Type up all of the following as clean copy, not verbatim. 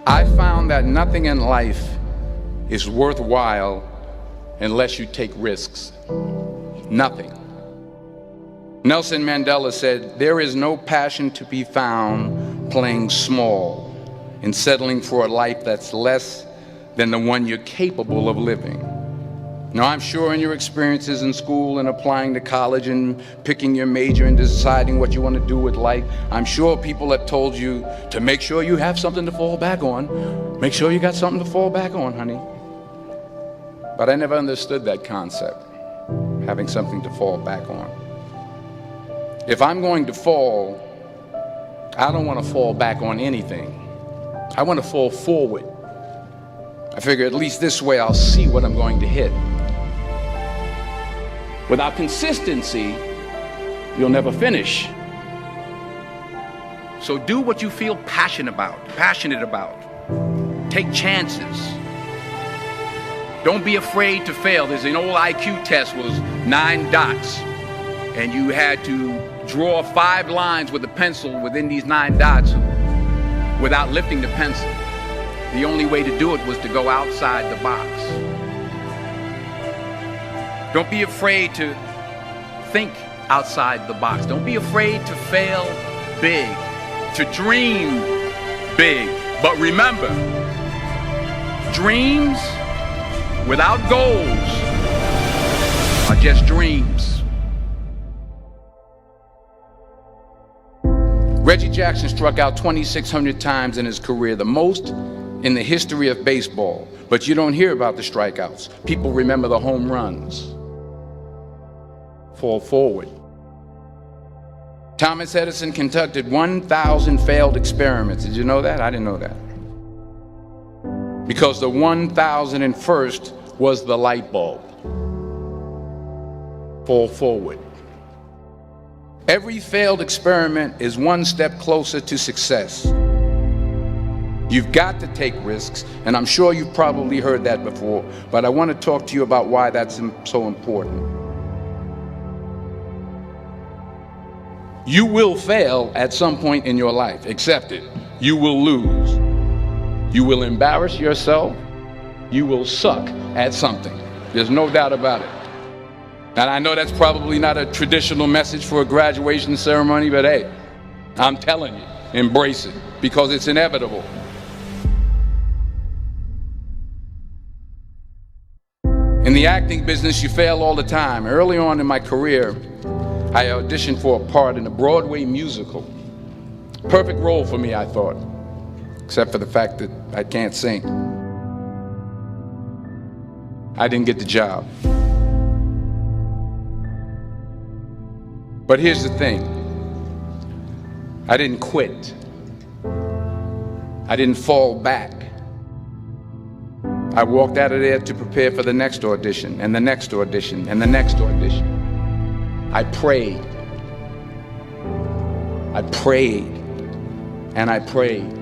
I found that nothing in life is worthwhile unless you take risks. Nothing. Nelson Mandela said, "There is no passion to be found playing small and settling for a life that's less than the one you're capable of living." Now, I'm sure in your experiences in school and applying to college and picking your major and deciding what you want to do with life, I'm sure people have told you to make sure you have something to fall back on. Make sure you got something to fall back on, honey. But I never understood that concept, having something to fall back on. If I'm going to fall, I don't want to fall back on anything. I want to fall forward. I figure at least this way I'll see what I'm going to hit. Without consistency, you'll never finish. So do what you feel passionate about. Take chances. Don't be afraid to fail. There's an old IQ test, was 9 dots, and you had to draw 5 lines with a pencil within these 9 dots without lifting the pencil. The only way to do it was to go outside the box. Don't be afraid to think outside the box. Don't be afraid to fail big, to dream big. But remember, dreams without goals are just dreams. Reggie Jackson struck out 2,600 times in his career, the most in the history of baseball. But you don't hear about the strikeouts. People remember the home runs. Fall forward. Thomas Edison conducted 1,000 failed experiments. Did you know that? I didn't know that. Because the 1,001st was the light bulb. Fall forward. Every failed experiment is one step closer to success. You've got to take risks, and I'm sure you've probably heard that before, but I want to talk to you about why that's so important. You will fail at some point in your life. Accept it. You will lose. You will embarrass yourself. You will suck at something. There's no doubt about it. And I know that's probably not a traditional message for a graduation ceremony, but hey, I'm telling you, embrace it, because it's inevitable. In the acting business, you fail all the time. Early on in my career, I auditioned for a part in a Broadway musical. Perfect role for me, I thought, except for the fact that I can't sing. I didn't get the job. But here's the thing. I didn't quit. I didn't fall back. I walked out of there to prepare for the next audition, and the next audition, and the next audition. I prayed. I prayed. And I prayed.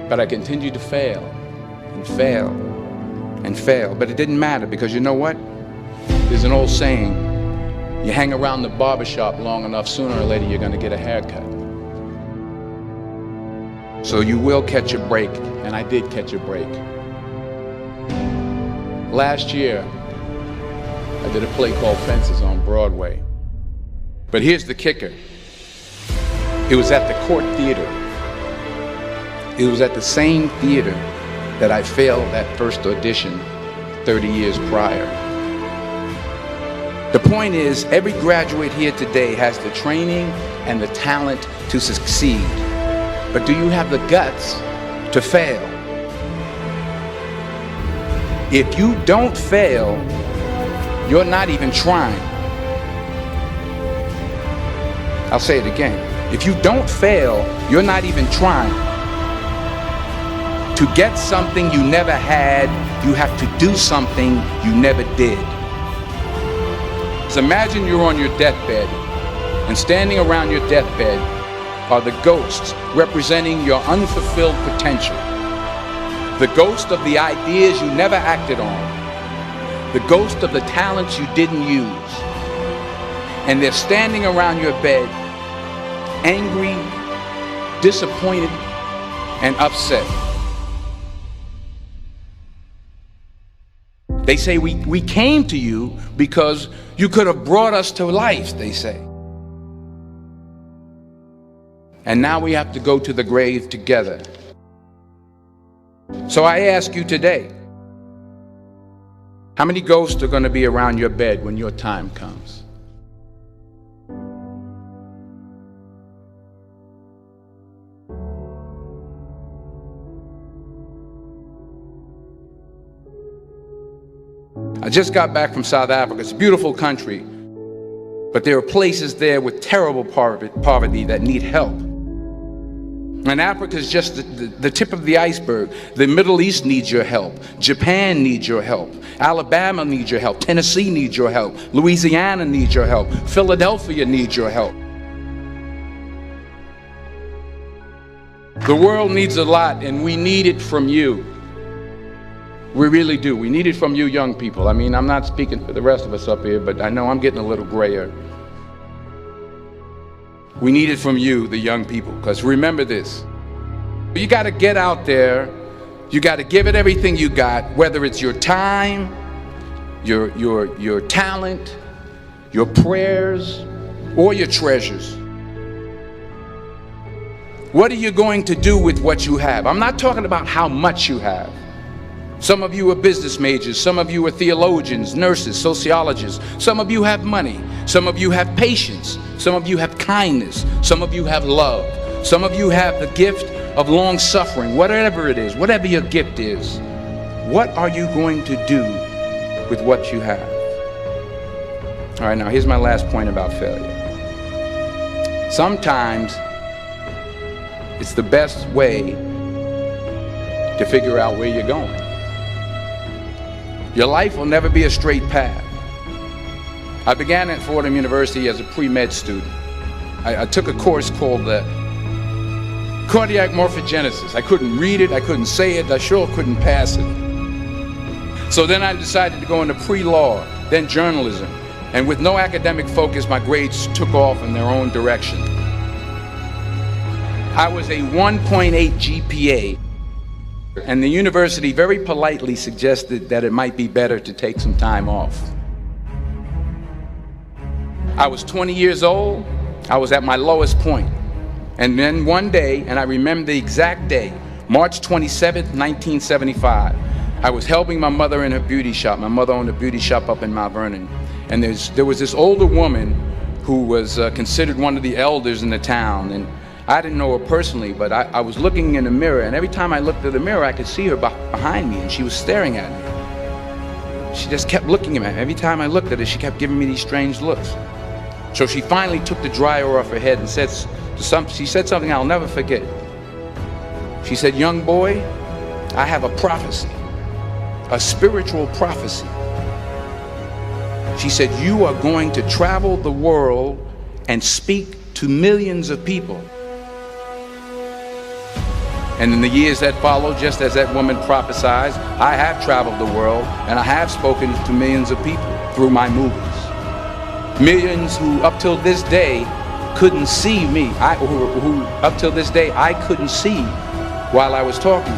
But I continued to fail, and fail, and fail. But it didn't matter, because you know what? There's an old saying, you hang around the barbershop long enough, sooner or later you're going to get a haircut. So you will catch a break, and I did catch a break. Last year, I did a play called Fences on Broadway. But here's the kicker. It was at the Court Theater. It was at the same theater that I failed that first audition 30 years prior. The point is, every graduate here today has the training and the talent to succeed. But do you have the guts to fail? If you don't fail, you're not even trying. I'll say it again. If you don't fail, you're not even trying. To get something you never had, you have to do something you never did. So imagine you're on your deathbed, and standing around your deathbed are the ghosts representing your unfulfilled potential. The ghost of the ideas you never acted on. The ghost of the talents you didn't use. And they're standing around your bed, angry, disappointed, and upset. They say we came to you because you could have brought us to life, they say. And now we have to go to the grave together. So I ask you today, how many ghosts are going to be around your bed when your time comes? I just got back from South Africa. It's a beautiful country, but there are places there with terrible poverty that need help. And Africa is just the tip of the iceberg. The Middle East needs your help. Japan needs your help. Alabama needs your help. Tennessee needs your help. Louisiana needs your help. Philadelphia needs your help. The world needs a lot, and we need it from you. We really do. We need it from you young people. I mean, I'm not speaking for the rest of us up here, but I know I'm getting a little grayer. We need it from you, the young people, because remember this. You got to get out there. You got to give it everything you got, whether it's your time, your talent, your prayers, or your treasures. What are you going to do with what you have? I'm not talking about how much you have. Some of you are business majors, some of you are theologians, nurses, sociologists, some of you have money, some of you have patience, some of you have kindness, some of you have love, some of you have the gift of long suffering. Whatever it is, whatever your gift is, what are you going to do with what you have? All right, now here's my last point about failure. Sometimes it's the best way to figure out where you're going. Your life will never be a straight path. I began at Fordham University as a pre-med student. I took a course called cardiac morphogenesis. I couldn't read it, I couldn't say it, I sure couldn't pass it. So then I decided to go into pre-law, then journalism. And with no academic focus, my grades took off in their own direction. I was a 1.8 GPA. And the university very politely suggested that it might be better to take some time off. I was 20 years old. I was at my lowest point. And then one day, and I remember the exact day, March 27th, 1975, I was helping my mother in her beauty shop. My mother owned a beauty shop up in Mount Vernon. And there was this older woman who was considered one of the elders in the town. And I didn't know her personally, but I was looking in the mirror, and every time I looked at the mirror, I could see her behind me, and she was staring at me. She just kept looking at me. Every time I looked at her, she kept giving me these strange looks. So she finally took the dryer off her head and she said something I'll never forget. She said, "Young boy, I have a prophecy, a spiritual prophecy." She said, "You are going to travel the world and speak to millions of people." And in the years that followed, just as that woman prophesied, I have traveled the world and I have spoken to millions of people through my movies. Millions who up till this day couldn't see me, who up till this day I couldn't see while I was talking.